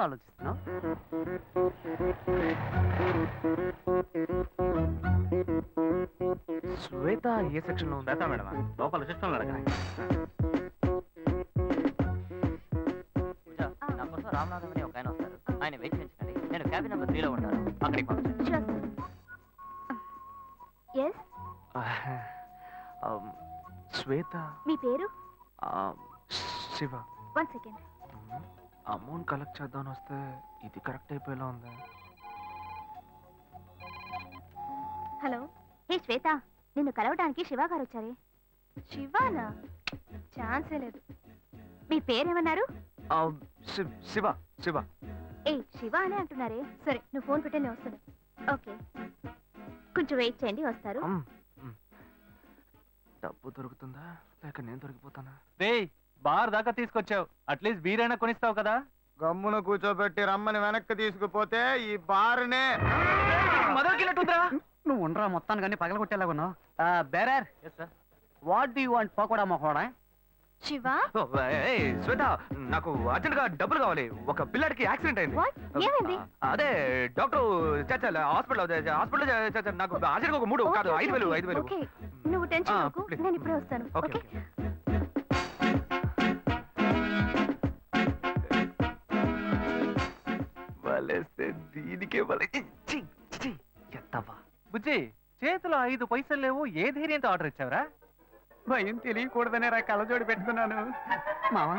ఆలోచిస్తున్నావు? శ్వేత ఏ సెక్షన్ లో ఉందా మేడం? లోపల సిస్టమ్ అడగాలి. నా కోసం రామనాథం అని ఒక ఆయన వస్తారు. ఆయన వెయిట్ చేయించండి. నేను క్యాబిన్ నెంబర్ 3లో ఉంటాను. అక్కడికి పంపించండి. శ్వేత. మీ పేరు? శివ. 1 సెకండ్. అమౌంట్ కలెక్ట్ చేద్దామని వస్తే ఇది కరెక్ట్ అయిపోయేలా ఉంది. హలో, హే శ్వేత, నిన్ను కలవడానికి శివ గారు వచ్చారే. శివానా? ఛాన్సే లేదు. మీ పేరేమన్నారు? శివ. శివ. ఏ శివ అనే అంటున్నారే. సరే, నువ్వు ఫోన్ పెట్టే నేను వస్తాను. ఓకే, కొంచెం వెయిట్ చేయండి, వస్తారు. డబ్బు దొరుకుతుందా లేక నేను దొరికిపోతానా? బార్ దాకా తీసుకొచ్చావు, అట్లీస్ట్ బీరైనా కొనిస్తావు కదా. గమ్మున కూర్చోబెట్టి రమ్మని వెనక్కి తీసుకుపోతే ఈ బార్నే మొదలుకెళ్ళట్టుందిరా. నువ్వు ఉండరా, మొత్తాన్ని కానీ పగలగొట్టేలాగున్నావు. Bearer, what do you want? Pakoda మొహోడా? శివ, శ్వేత, నాకు అర్జెంట్ గా డబ్బులు కావాలి. ఒక పిల్లడికి యాక్సిడెంట్ అయింది. ఏమైంది? అదే డాక్టర్ హాస్పిటల్ నాకు అర్జెంట్ గా ఒక 3 కాదు 5,000. ఓకే, నువ్వు టెన్షన్ అవ్వకు, నేను ఇప్పుడే వస్తాను. ఓకే. దీనికే ఎత్తవా బుజ్జి, చేతిలో 5 పైసలు లేవు, ఏ ధైర్యంతో ఆర్డర్ ఇచ్చావురా? భయం తెలియకూడదనే రా కళ్ళజోడి పెట్టుకున్నాను. మావా,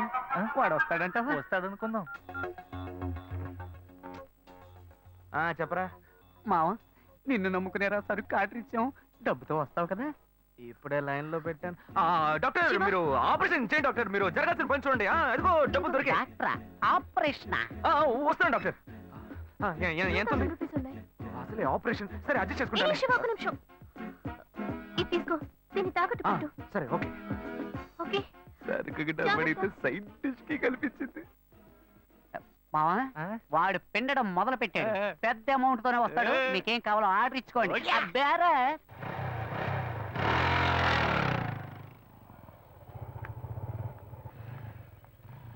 వాడు వస్తాడంట. వస్తాడనుకుందాం. చెప్పరా మావా, నిన్ను నమ్ముకునేరా సరుకు ఆర్డర్ ఇచ్చాం. డబ్బుతో వస్తావు కదా? ఇప్పుడే లైన్ లో పెట్టాను. డాక్టర్, మీరు ఆపరేషన్ చేయండి డాక్టర్. మీరు జరగాల్సిన పని చూడండి. అదిగో డబ్బు దొరికి ఆపరేషన్ వస్తాను డాక్టర్. ఎంత అసలే ఆపరేషన్. సరే, అడ్జస్ట్ చేసుకుంటాను. శివ, ఒక నిమిషం. ఇది తీసుకో, దీన్ని తాకట్టు పెట్టు. సరే, ఓకే. ఓకే, సరుకు డబ్బడితే సైడ్ డిష్ కి కల్పించింది. మావా, వాడు పిండడం మొదలు పెట్టాడు. పెద్ద అమౌంట్ తోనే వస్తాడు. మీకేం కావాలో ఆర్డర్ ఇచ్చుకోండి. బేరే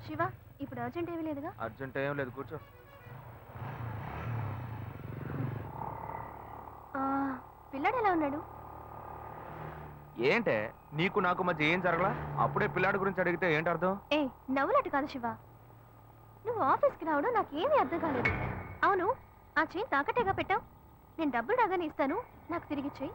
శివ, ఇప్పుడు అర్జెంట్ ఏమీ లేదుగా? అర్జెంట్ ఏం లేదు, కూర్చో. పిల్లాడు ఎలా ఉన్నాడు? ఏంటే నీకు నాకు మధ్య ఏం జరగలా? అప్పుడే పిల్లాడి గురించి అడిగితే ఏంటి అర్థం? ఏ నవ్వులాట కాదు శివ. నువ్వు ఆఫీస్కి రావడం నాకేమీ అర్థం కాలేదు. అవును, ఆ చైన్ తాకట్టేగా పెట్టావు. నేను డబ్బులు రాగానే ఇస్తాను, నాకు తిరిగి చెయ్యి.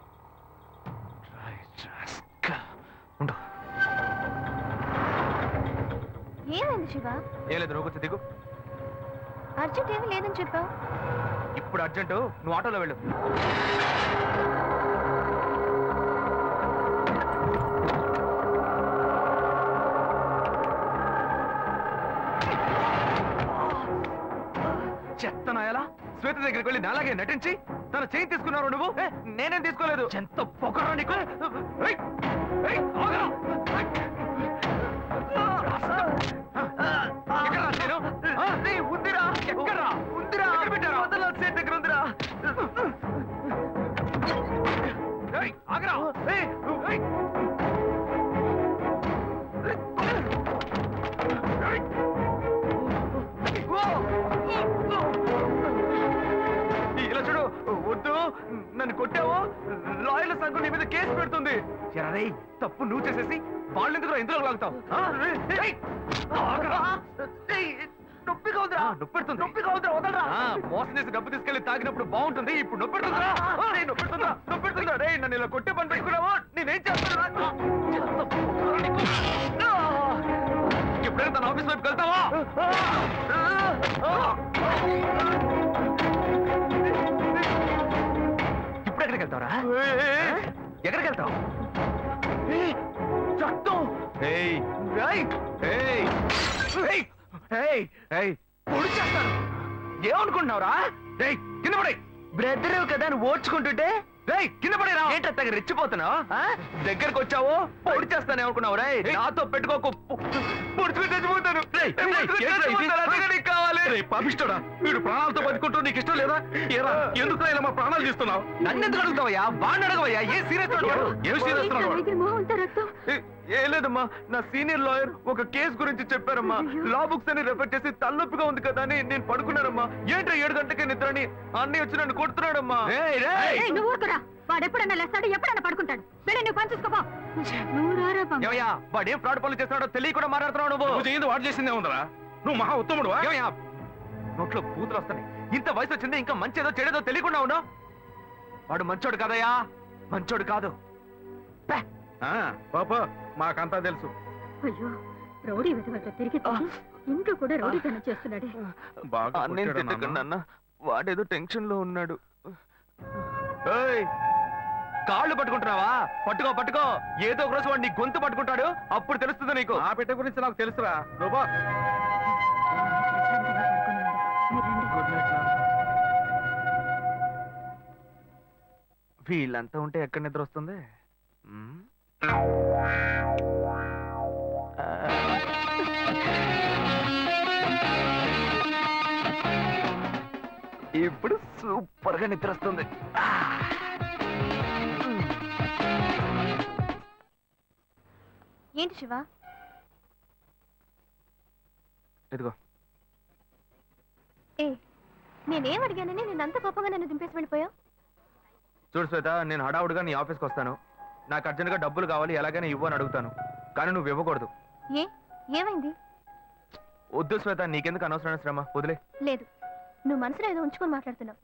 ఏమైంది శివ? ఏం లేదు, నువ్వు కొంచెం దిగు. అర్జెంట్ ఏమీ లేదని చెప్పావు. ఇప్పుడు అర్జెంటు, నువ్వు ఆటోలో వెళ్ళు. చెత్తనాయాలా, శ్వేత దగ్గరికి వెళ్ళి నాలాగే నటించి తన చైన్ తీసుకున్నారు నువ్వు. నేనేం తీసుకోలేదు. ఎంత పొగరా నీకు. ఉందిరా, ఎక్కడా ఉందిరా? పెట్టారా? సేట్ దగ్గర ఉందిరా. ఆగరా. ఇలా చూడు, వద్దు, నన్ను కొట్టావు, లాయర్ల సంఘం నీ మీద కేసు పెడుతుంది. రే, తప్పు నువ్వు చేసేసి వాళ్ళు ఎందుకు ఇందులో లాగుతావు? నొప్పిగా ఉందిరా. నొప్పెడుతుంది. నొప్పిగా ఉందిరా, వదలరా. మోసం చేసి డబ్బు తీసుకెళ్లి తాగినప్పుడు బాగుంటుంది, ఇప్పుడు నొప్పెడుతుందిరా. నొప్పెడుతుందా? రే, నన్ను ఇలా కొట్టే పని పెట్టుకున్నావా? నేనేం చేస్తాను? ఎప్పుడైనా తన ఆఫీస్ వైపు వెళ్తావా? ఇప్పుడు ఎక్కడికి వెళ్తావరా? ఎక్కడికి వెళ్తావు? చట్టం. పొడి చేస్తాను. ఏమనుకుంటున్నావురా? కింద పడే. బ్రెడ్ రేవు కదా అని ఓడ్చుకుంటుంటే కింద పడేరా. ఏంటో రెచ్చిపోతున్నావు? దగ్గరకు వచ్చావు, పొడి చేస్తాను ఏమనుకున్నావు? రే, నాతో పెట్టుకోకు, పొడుచుకుని చచ్చిపోతాను. కావాలి పాపిస్తాడా? వీడు ప్రాణాలతో బతుకుంటూ నీకు ఇష్టం లేదా? ఎందుకు ఇలా మా ప్రాణాలు తీస్తున్నావు? నన్ను ఎందుకు అడుగుతావయ్యా? వాడిని అడగవయ్యా. ఏ సీరియస్? ఏం సీరియస్? ఏ లేదమ్మా, నా సీనియర్ లాయర్ ఒక కేసు గురించి చెప్పారమ్మా. లా బుక్స్ అని రెఫర్ చేసి తలనొప్పిగా ఉంది కదా అని నేను పడుకున్నానమ్మా. ఏంట్రా 7 గంటలకే నిద్రని అన్నీ వచ్చి నన్ను కొడుతున్నాడమ్మా. నువ్వు ఊరుకురా. వాడు ఎప్పుడన్నా లేస్తాడు, ఎప్పుడన్నా పడుకుంటాడు. వెళ్ళి నువ్వు పని చూసుకోపో. నువ్వు రారా బాబు. ఏమయ్యా, వాడు ఏం ఫ్రాడ్ పనులు చేస్తున్నాడో తెలియకుండా మాట్లాడుతున్నావు నువ్వు. నువ్వు చేయింది వాడు చేసిందే ఉందరా. నువ్వు మహా ఉత్తముడు. ఏమయ్యా, నోట్లో బూతులు వస్తాయి. ఇంత వయసు వచ్చింది, ఇంకా మంచేదో చెడేదో తెలియకుండా ఉన్నావు. వాడు మంచోడు కాదయ్యా, మంచోడు కాదు. పాప మాకంతా తెలుసు. అయ్యో, రౌడీ వెతవట తిరిగి ఇంట్లో కూడా రౌడీతనం చేస్తున్నాడే. బాగా నేను కొట్టాడా నాన్న? తిట్టకండి అన్న, వాడేదో టెన్షన్ లో ఉన్నాడు. ఏయ్, కాళ్ళు పట్టుకుంటున్నావా? పట్టుకో పట్టుకో, ఏదో ఒక రోజు వాడు నీ గొంతు పట్టుకుంటాడు, అప్పుడు తెలుస్తుంది నీకు. ఆ బిడ్డ గురించి నాకు తెలుసురా. నువ్వు బా. గుడ్ నైట్ నాన్న. వీళ్ళంతా ఉంటే ఎక్కడ నిద్ర వస్తుంది? ఇప్పుడు సూపర్ గా నిద్ర వస్తుంది. ఏంటి శివ? ఇదిగో. ఏ, నేనేం అడిగానని నేనంత కోపంగా నన్ను దింపేసి వెళ్ళిపోయావు? చూడు శ్వేత, నేను హడావుడిగా నీ ఆఫీస్కి వస్తాను. నాకు అర్జెంట్గా డబ్బులు కావాలి, ఎలాగైనా ఇవ్వు అని అడుగుతాను. కానీ నువ్వు ఇవ్వకూడదు. ఏ, ఏమైంది? వద్దు శ్వేత, నీకెందుకు అనవసరమైన శ్రమ, వదిలే. లేదు, నువ్వు మనసులో ఏదో ఉంచుకొని మాట్లాడుతున్నావు.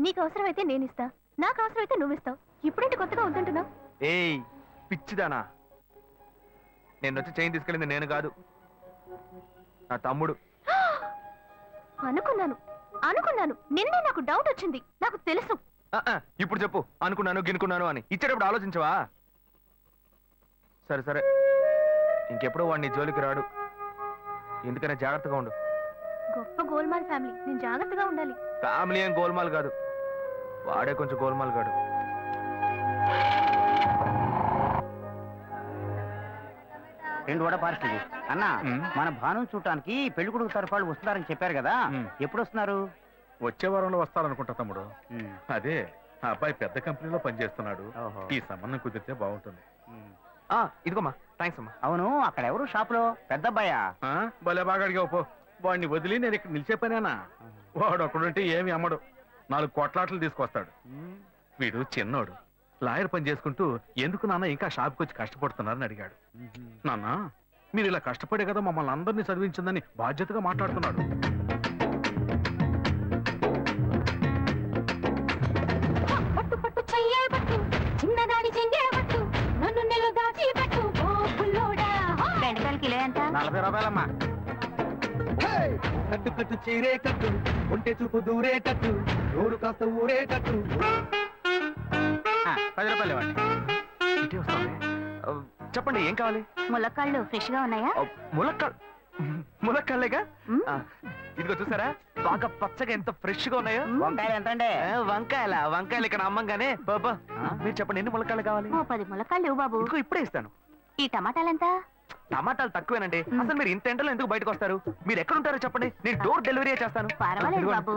నీకు అవసరమైతే నేను ఇస్తా, నాకు అవసరమైతే నువ్వు ఇస్తావు. ఇప్పుడేంటి కొత్తగా వద్దంటున్నావు? ఏయ్ పిచ్చిదానా, నేను వచ్చి చైన్ తీసుకెళ్ళింది నేను కాదు, నా తమ్ముడు. అనుకున్నాను నిన్నే నాకు డౌట్ వచ్చింది. నాకు తెలుసు. ఇప్పుడు చెప్పు, అనుకున్నాను గినుకున్నాను అని. ఇచ్చేటప్పుడు ఆలోచించవా? సరే సరే, ఇంకెప్పుడు వాడిని జోలికి రాడు. ఎందుకనే జాగ్రత్తగా ఉండు. గొప్ప గోల్మాల్ ఫ్యామిలీ, నేను జాగ్రత్తగా ఉండాలి. ఫ్యామిలీ ఏం గోల్మాల్ కాదు, వాడే కొంచెం గోల్మాల్ కాడు. రెండు వడ పార్సల్ అన్న. మన భాను చూడటానికి పెళ్లి కొడుకు తరఫు వాళ్ళు వస్తున్నారని చెప్పారు కదా, ఎప్పుడు వస్తున్నారు? వచ్చే వారంలో వస్తారనుకుంటా తమ్ముడు. అదే ఆ అబ్బాయి పెద్ద కంపెనీలో పనిచేస్తున్నాడు. ఈ సంబంధం కుదిరితే బాగుంటుంది. ఇదిగోమ్మా, థ్యాంక్స్ అమ్మా. అవును, అక్కడ ఎవరు షాప్ లో? పెద్ద అబ్బాయా? భలే బాగా అడిగావు పో. వాడిని వదిలి నేను ఇక్కడ నిలిచే పనేనా? వాడు ఒకడుంటే ఏమి అమ్మడు, 4 కోట్లాట్లు తీసుకొస్తాడు. వీడు చిన్నోడు, లాయర్ పని చేసుకుంటూ ఎందుకు నాన్న ఇంకా షాప్కి వచ్చి కష్టపడుతున్నారని అడిగాడు. నాన్న, మీరు ఇలా కష్టపడే కదా మమ్మల్ని అందరినీ చదివించిందని బాధ్యతగా మాట్లాడుతున్నాడు. చిన్నదాని చెంగేవట్టు నన్ను నెల దాచి పట్టు ఓ పుల్లోడా. బెండకాయలు కిలో ఎంత? 40 రూపాయలమ్మా. కట్టు కట్టు చీరే కట్టు, ఒంటె చూపు దూరేటట్టు, నోరు కాస్త ఊరేటట్టు. 10 రూపాయలు ఇవ్వండి. ఇటే వస్తావే. చెప్పండి, ఏం కావాలి? ములక్కాళ్ళు ఫ్రెష్ గా ఉన్నాయా? ములక్కాళ్ళేగా. ఇదిగో చూసారా, బాగా పచ్చగా ఎంత ఫ్రెష్ గా ఉన్నాయో. వంకాయలు ఎంత అండి? వంకాయలు ఇక్కడ అమ్మంగానే. బాబా, మీరు చెప్పండి, ఎన్ని ములక్కాళ్ళు కావాలి? ఓ 10 ములక్కాళ్ళు ఇవ్వు బాబు. ఇదిగో ఇప్పుడే ఇస్తాను. ఈ టమాటాలు ఎంత? టమాటాలు తక్కువేనండి. అసలు మీరు ఇంత ఎండలో ఎందుకు బయటకు వస్తారు? మీరు ఎక్కడ ఉంటారో చెప్పండి, నేను డోర్ డెలివరీ చేస్తాను. పర్వాలేదు బాబు,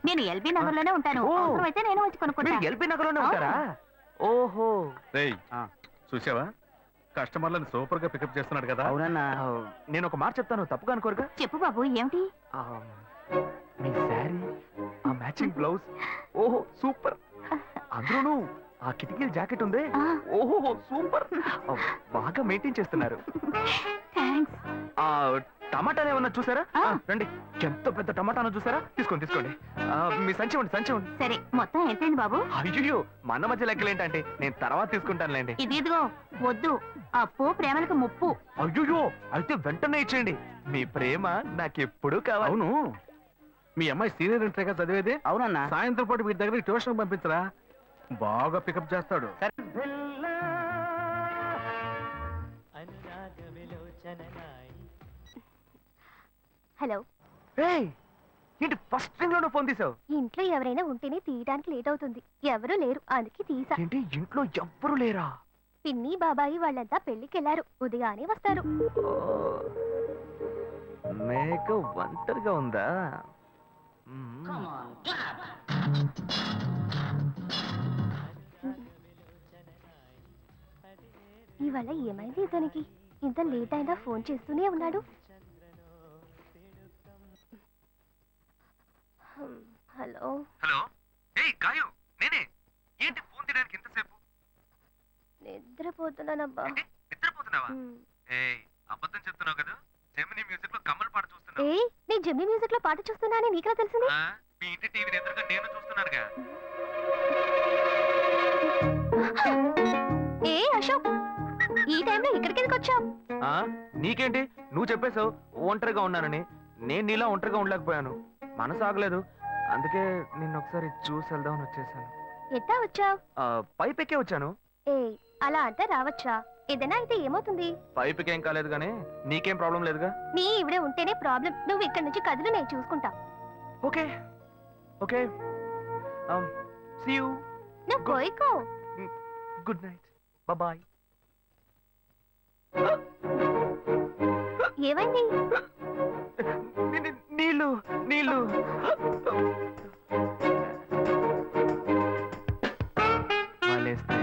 నేను ఎల్బీ నగర్ లోనే ఉంటాను. ఓ. అవసరమైతే నేను వచ్చి కొనుక్కుంటా. మీరు ఎల్బీ నగర్ లోనే ఉంటారా? ఓహో. రేయ్, చూసావా కస్టమర్లను సూపర్ గా పికప్ చేస్తున్నాడు కదా. అవునన్నా. నేను ఒక మాట చెప్తాను, తప్పుగా అనుకోరుగా? చెప్పు బాబు, ఏమిటి? మీ శారీ, ఆ మ్యాచింగ్ బ్లౌజ్, ఓహో సూపర్. అందులోనూ ఆ కిటికీల జాకెట్ ఉంది, ఓహో సూపర్. బాగా మెయింటైన్ చేస్తున్నారు. థాంక్స్. ఆ టమాటాలు ఏమన్నా చూసారా? రండి, ఎంత పెద్ద టమాటాను చూసారా? తీసుకోండి తీసుకోండి. మీ సంచి ఉండి సంచి ఉండి. సరే, మొత్తం ఎంతైంది బాబు? అయ్యో, మన మధ్య లెక్కలు ఏంటంటే నేను తర్వాత తీసుకుంటానులేండి. ఇదిగో వద్దు, అప్పు ప్రేమలకు ముప్పు. అయ్యో, అయితే వెంటనే ఇచ్చేయండి. మీ ప్రేమ నాకెప్పుడు కావాలి. అవును, మీ అమ్మాయి సీనియర్ ఇంటర్గా చదివేది. అవునన్నా. సాయంత్రం పాటు వీటి దగ్గర ట్యూషన్ పంపించరా, బాగా పికప్ చేస్తాడు. హలో. ఏంటి ఫస్ట్ థింగ్ లోనే ఫోన్ తీసావు? ఇంట్లో ఎవరైనా ఉంటేనే తీయడానికి లేట్ అవుతుంది. ఎవరూ లేరు, అందుకే తీసా. ఏంటి ఇంట్లో ఎవ్వరు లేరా? పిన్ని బాబాయి వాళ్ళంతా పెళ్లికెళ్లారు, ఉదయానే వస్తారు. మేక ఒంటరిగా ఉందా? ఇవాళ ఏమైంది ఇతనికి? ఇంత లేట్ అయినా ఫోన్ చేస్తూనే ఉన్నాడు. హలో హలో ఏయ్ గాయు నేనే ఏంటి ఫోన్ తీయడానికి ఇంతసేపు నిద్రపోతున్నానబ్బా. నిద్రపోతున్నావా ఏయ్ అబద్ధం చెప్తున్నావు కదా జెమిని మ్యూజిక్ లో కమల్ పాట చూస్తున్నావు ఏ నీ జెమిని మ్యూజిక్ లో పాట చూస్తున్నానని నీకెలా తెలిసింది? మీ ఇంటి టీవీని ఎదురుగా నేను చూస్తున్నానుగా ఏ అశోక్, ఈ టైంలో ఇక్కడికి ఎందుకు వచ్చావు? నీకేంటి నువ్వు చెప్పేశావు ఒంటరిగా ఉన్నానని. నేను నీలా ఒంటరిగా ఉండలేకపోయాను, మనసు ఆగలేదు. అందుకే నిన్ను ఒకసారి చూసి వెళ్దామని వచ్చేసాను. ఎట్టా వచ్చావు? పైపెక్కే వచ్చాను. ఏ అలా అంటే రావచ్చా? ఏదైనా అయితే ఏమవుతుంది? పైపెక్కేం కాలేదు కానీ నీకేం ప్రాబ్లం లేదుగా. నీ ఇవిడే ఉంటేనే ప్రాబ్లం. నువ్వు ఇక్కడి నుంచి కదులు, నేను చూసుకుంటా. Okay okay see you. నువ్వు కోయికో. Good night, bye. ఏమైంది? నీళ్ళు నీళ్ళు. వలేస్తే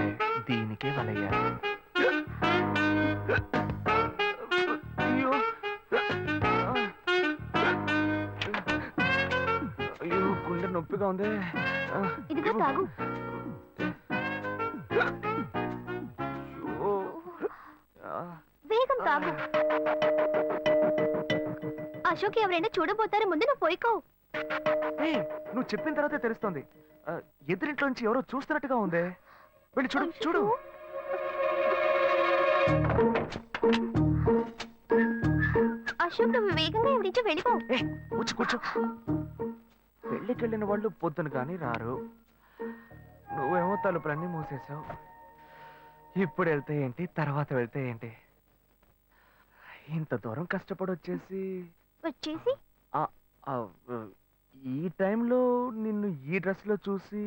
దీనికే వలయ్యాలి. అయ్యో అయ్యో గుండె నొప్పిగా ఉంది. ఇదిగో తాగు. వేగం తాగు. అశోక్ ఎవరైనా చూడబోతారు, ముందు నువ్వు పోయికో. నువ్వు చెప్పిన తర్వాతే తెలుస్తోంది. ఎదురింట్లో నుంచి ఎవరో చూస్తున్నట్టుగా ఉంది. వెళ్ళి చూడు చూడు. అశోక్ నువ్వు వేగంగా ఇవి నుంచి వెళ్ళిపో. కూర్చో కూర్చో. పెళ్ళికెళ్ళిన వాళ్ళు పొద్దున కానీ రారు. నువ్వేమో తలుపులన్నీ మూసేసావు. ఇప్పుడు వెళ్తే ఏంటి, తర్వాత వెళ్తే ఏంటి? ఇంత దూరం కష్టపడి వచ్చేసి ఈ టైంలో నిన్ను ఈ డ్రెస్ లో చూసి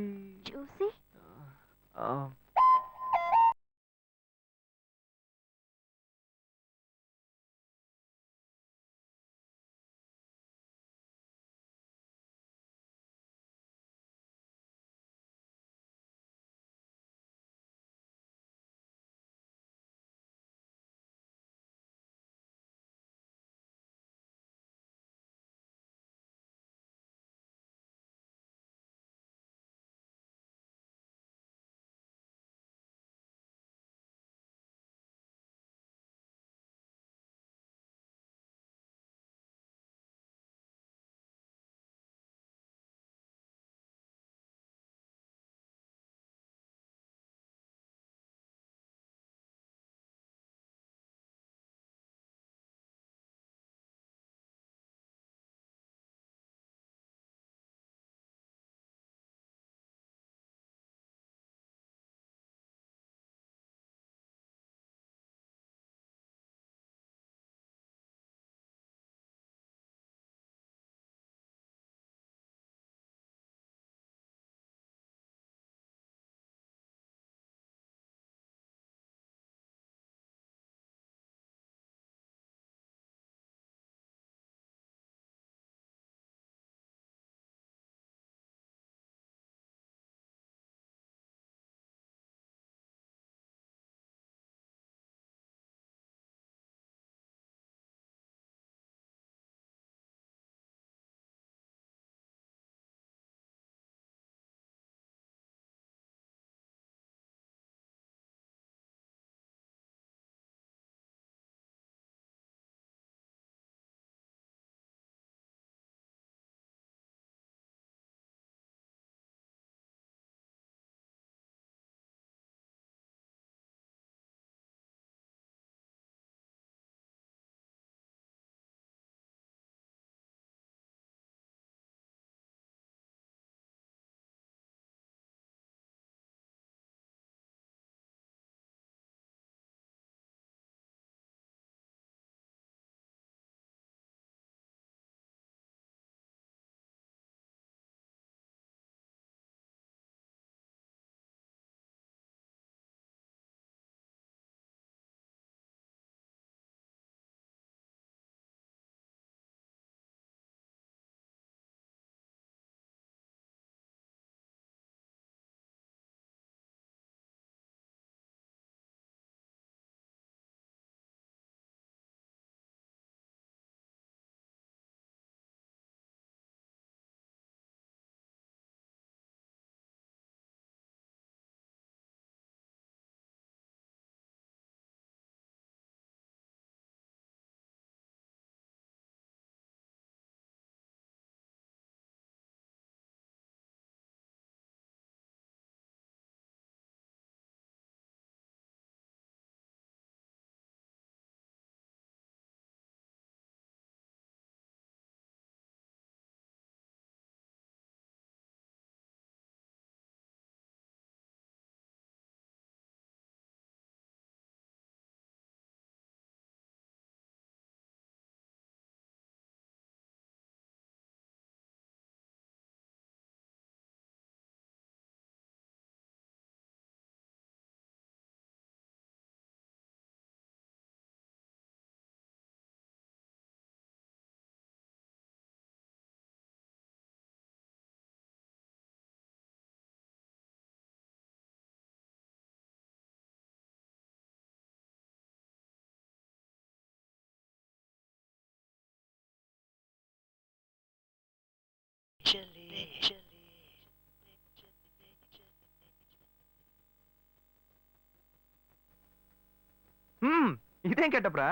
ఇదేం కెట్టప్రా?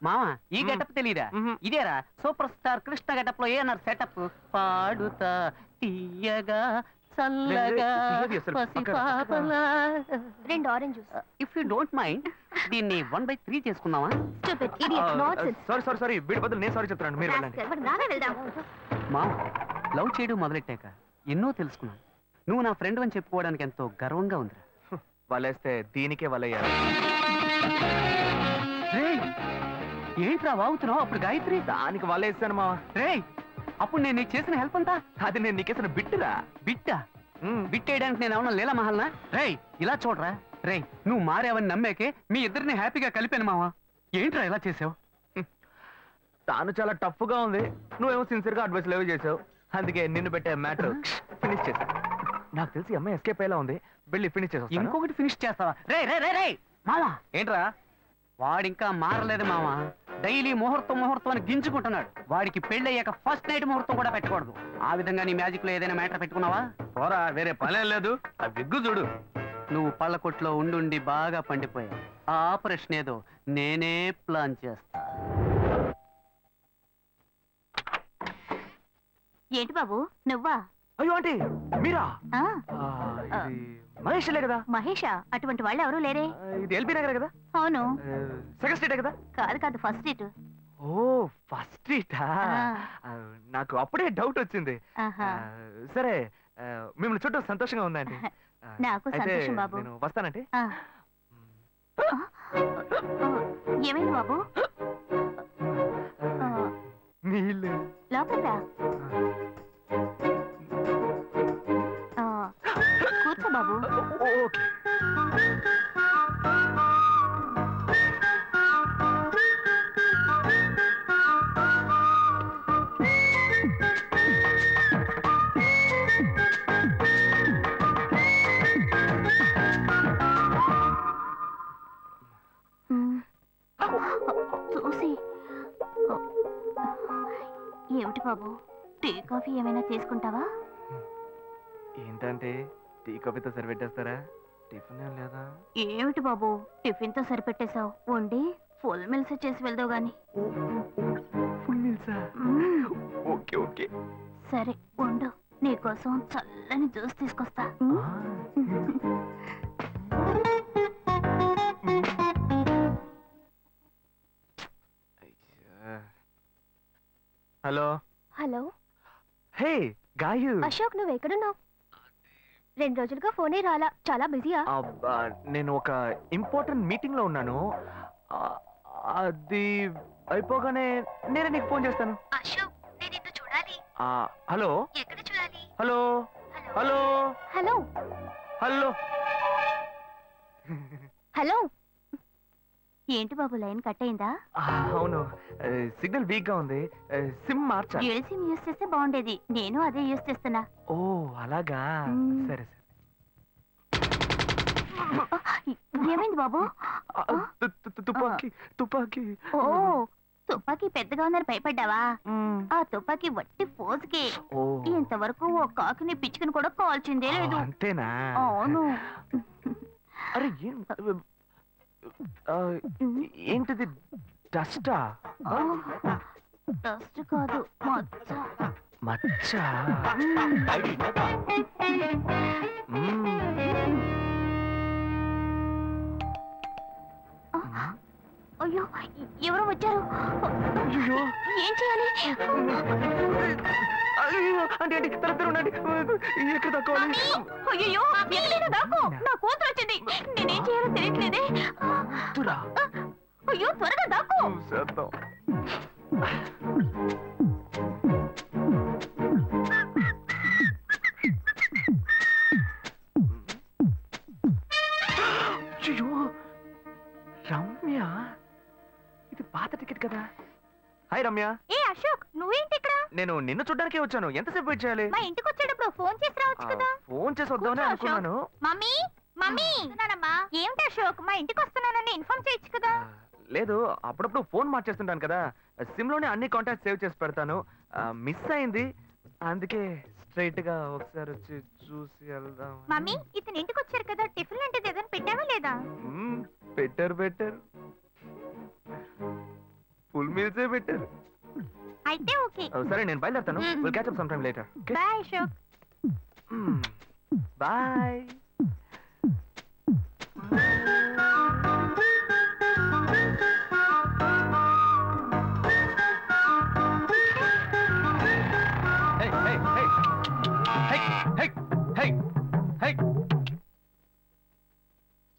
మావా ఈ గెటప్ తెలీదా? ఇదేరా సూపర్ స్టార్ కృష్ణ గెటప్ లో ఏనారు సెటప్. పాడుతా తీయగా చల్లగా లేదు, అసలు పసిపాపలా. 2 orange juice. If you don't mind దీన్ని 1/3 చేసుకుందామా? Stupid idiot nonsense. సారీ వీడి బదులు నేను సారీ చెప్తున్నాను, మీరు వెళ్ళండి. రావే వెళ్దాం. మావా లవ్ చేయడం మొదలెట్టాక ఎన్నో తెలుసుకున్నాను. నువ్వు నా ఫ్రెండ్ అని చెప్పుకోవడానికి ఎంతో గర్వంగా ఉందిరా. వలేస్తే దీనికే వలయ్యారు. రేయ్ ఏంట్రా వాగుతున్నావు? అప్పుడు గాయత్రి దానికి వలేస్తాను మా. రేయ్ అప్పుడు నేను నీకు చేసిన హెల్ప్ అంతా అది నేను నీకేసిన బిట్టురా. బిట్టా? బిట్టేయడానికి నేను ఏమన్నా లీలా మహల్నా? రేయ్ ఇలా చూడరా. రేయ్ నువ్వు మారావని నమ్మేకే మీ ఇద్దరిని హ్యాపీగా కలిపాను మావా. ఏంట్రా ఇలా చేసావు? తాను చాలా టఫ్ గా ఉంది, నువ్వేమో సిన్సియర్ గా అడ్వైస్ లేవు చేసావు. అందుకే నిన్ను పెట్టే మ్యాటర్ ఫినిష్ చేశా. నాకు తెలిసి అమ్మాయి ఎస్కేప్ అయ్యేలా ఉంది, వెళ్ళి ఫినిష్ చేసా. ఇంకొకటి ఫినిష్ చేస్తావా? రే రే రే రే మావా ఏంట్రా? వాడింకా మారలేదు మావా. డైలీ ముహూర్తం అని గింజుకుంటున్నాడు. వాడికి పెళ్ళయ్యాక ఫస్ట్ నైట్ ముహూర్తం కూడా పెట్టకూడదు. ఆ విధంగా నీ మ్యాజిక్ లో ఏదైనా మ్యాటర్ పెట్టుకున్నావా? పోరా, వేరే పనేం లేదు. ఆ విగ్గు చూడు. నువ్వు పళ్ళ కొట్లో ఉండి బాగా పండిపోయావు. ఆ ఆపరేషన్ ఏదో నేనే ప్లాన్ చేస్తా. ఏంటి బాబు నువ్వా? అయ్యో ఆంటీ మీరా? ఆ, ఇది మహేష్లే కదా? మహేషా? అటువంటి వాళ్ళు ఎవరు లేరే. ఇది ఎల్బీ నగర్ కదా? అవును. సెకండ్ స్ట్రీటే కదా? కాదు ఫస్ట్ సీట్. ఓ ఫస్ట్ స్ట్రీటా? నాకు అప్పుడే డౌట్ వచ్చింది. సరే మిమ్మల్ని చుట్టూ సంతోషంగా ఉందండి. నాకు సంతోషం బాబు. నేను వస్తానంటే. ఏమైంది బాబు? నీళ్ళు లోపలికి రా. కూర్చో బాబు. ఓకే. చూసి ఏమిటి బాబు, టీ కాఫీ ఏమైనా తీసుకుంటావా? ఏంటంటే టీ కాఫీతో సరిపెట్టేస్తారా? టిఫిన్ ఏం లేదా? ఏమిటి బాబు టిఫిన్ తో సరిపెట్టేశావు? వండి ఫుల్ మిల్స్ చేసి వెళ్దావు గాని. ఫుల్ మీల్సా? Okay okay. సరే వండు, నీకోసం చల్లని జ్యూస్ తీసుకొస్తా. హలో. హలో హే గాయు. అశోక్, నువ్వు ఎక్కడున్నావు? 2 రోజులుగా ఫోనే రాలా, చాలా బిజీయా? నేను ఒక ఇంపార్టెంట్ మీటింగ్ లో ఉన్నాను. అది అయిపోగానే నేనే నీకు ఫోన్ చేస్తాను. అశోక్, నేను నిన్ను చూడాలి. హలో. ఎక్కడ చూడాలి? Hello hello hello hello. Hello. ఏంటి బాబు లైన్ కట్ అయిందా? అవును, సిగ్నల్ వీక్ గా ఉంది. సిమ్ మార్చా. డ్యూయల్ సిమ్ యూస్ చేస్తే బాగుండేది. నేను అదే యూస్ చేస్తున్నా. ఓ అలాగా. సరే సరే. ఏమైంది బాబు? తుపాకీ తుపాకీ. ఓ తుపాకీ పెద్దగా ఉందని భయపడ్డావా? ఆ తుపాకీ వట్టి ఫోజుకే. ఇంతవరకు ఓ కాకిని పిచ్చుకుని కూడా కాల్చిందే లేదు. అంతేనా? అవును. అరే ఏంటిది? డస్టా? డస్ట్ కాదు, మచ్చ. మచ్చ? అయ్యో ఎవరో వచ్చారు. ఏం చేయాలి? అంటే ఎక్కడ తక్కువాలి? అయ్యో ఎక్కడైనా దాక్కో, నా కూతురు వచ్చింది. నేనేం చేయాలో తెలియట్లేదే. అయ్యో త్వరగా దాక్కో. రమ్య, ఇది పాత టికెట్ కదా? హాయ్ రమ్య. ఏ అశోక్, నువ్వేంటి ఇక్కడ? నేను నిన్ను చూడ్డానికే వచ్చాను. ఎంతసేపు వెయిట్ చేయాలి? మా ఇంటికి వచ్చేటప్పుడు ఫోన్ చేసి రావచ్చు కదా. ఫోన్ చేసి వద్దామని అనుకున్నాను. మమ్మీ మమ్మీ ఏమిటి అశోక్, మా ఇంటికి వస్తున్నానని ఇన్ఫార్మ్ చేయొచ్చు కదా. లేదు, అప్పుడప్పుడు ఫోన్ మార్చేస్తుంటాను కదా, సిమ్ లోనే అన్ని కాంటాక్ట్ సేవ్ చేసి పెడతాను. మిస్ అయింది, అందుకే స్ట్రైట్ గా ఒకసారి వచ్చి చూసి వెళ్దాం. మమ్మీ ఇతను ఇంటికి వచ్చారు కదా, టిఫిన్ లాంటిది ఏదైనా పెట్టావా లేదా? Better better. ఫుల్ మీల్సే పెట్టారు. అయితే ఓకే. సరే నేను బయలుదేరుతాను. Will catch up some time later. Bye Ashok. Bye.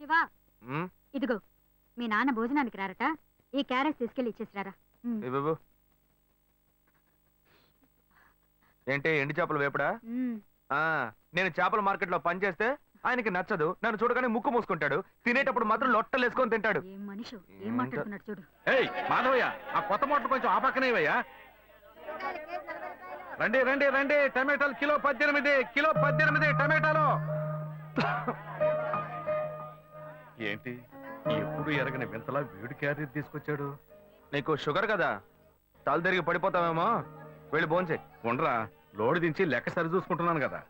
Shiva ఇదిగో మీ నాన్న భోజనానికి రారట, ఈ క్యారెట్ తీసుకెళ్లి ఇచ్చేసిరారా. బాబు ఏంటి ఎండి చేపలు వేపడా? నేను చేపల మార్కెట్ లో పనిచేస్తే ఆయనకి నచ్చదు. నన్ను చూడగానే ముక్కు మూసుకుంటాడు. తినేటప్పుడు మాత్రం లొట్టలు వేసుకొని తింటాడు. ఏం మనిషి ఏం మాట్లాడుతున్నాడు చూడు. ఏయ్ మాధవయ్య, ఆ కొత్త మోటార్ కొంచెం ఆ పక్కనేవయ్యా. రండి రండి రండి, టమాటాలు కిలో 18, కిలో 18 టమాటాలు. ఏంటి ఎప్పుడు ఎరగని వింతలా వేడి క్యారెట్ తీసుకొచ్చాడు? నీకు షుగర్ కదా, తల తిరిగి పడిపోతావేమో. వెళ్ళి భోంచే. ఉండరా, లోడు దించి లెక్క సరి చూసుకుంటున్నాను కదా.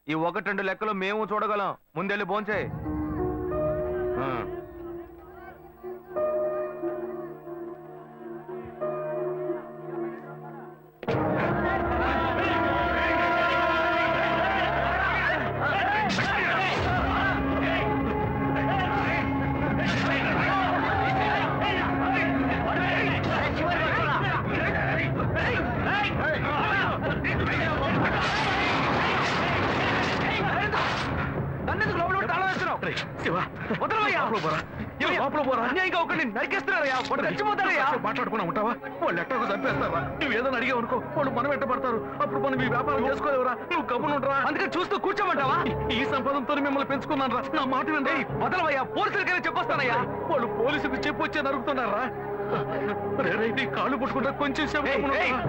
ఈ 1-2 లెక్కలు మేము చూడగలం. ముందెళ్ళి భోంచే. మాట్లాడుకున్నా ఉంటావా? వాళ్ళు ఎట్టకు చంపేస్తారా? నువ్వు ఏదైనా అడిగావు అనుకో, వాళ్ళు మనం ఎట్టబడతారు. అప్పుడు మనం ఈ వ్యాపారం చేసుకోలేవురా. నువ్వు గమ్మునుంటరా. అందుకని చూస్తూ కూర్చోమంటావా? ఈ సంపదంతో మిమ్మల్ని పెంచుకున్నాను రా. నా మాట వినండి. వదలవయ్యా, పోలీసులకైనా చెప్పొస్తానయ్యా. వాళ్ళు పోలీసులకు చెప్పొచ్చే నరుకుతున్నారా? నీ కాళ్ళు పుట్టుకుంటా కొంచెం సేపు గమ్మునుండరా.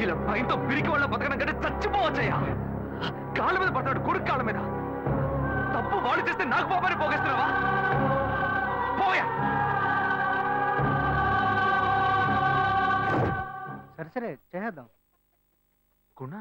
ఇలా భయంతో పిరికి వాళ్ళ బతకడం కంటే చచ్చిపోవచ్చయ్యా. కాళ్ళ మీద పడ్డాడు, కొడుకు కాళ్ళ మీద. తప్పు వాళ్ళు చేస్తే నాకు పాపాన్ని పోగేస్తున్నావా? పోయా. సరే సరే చేద్దాం. గుణ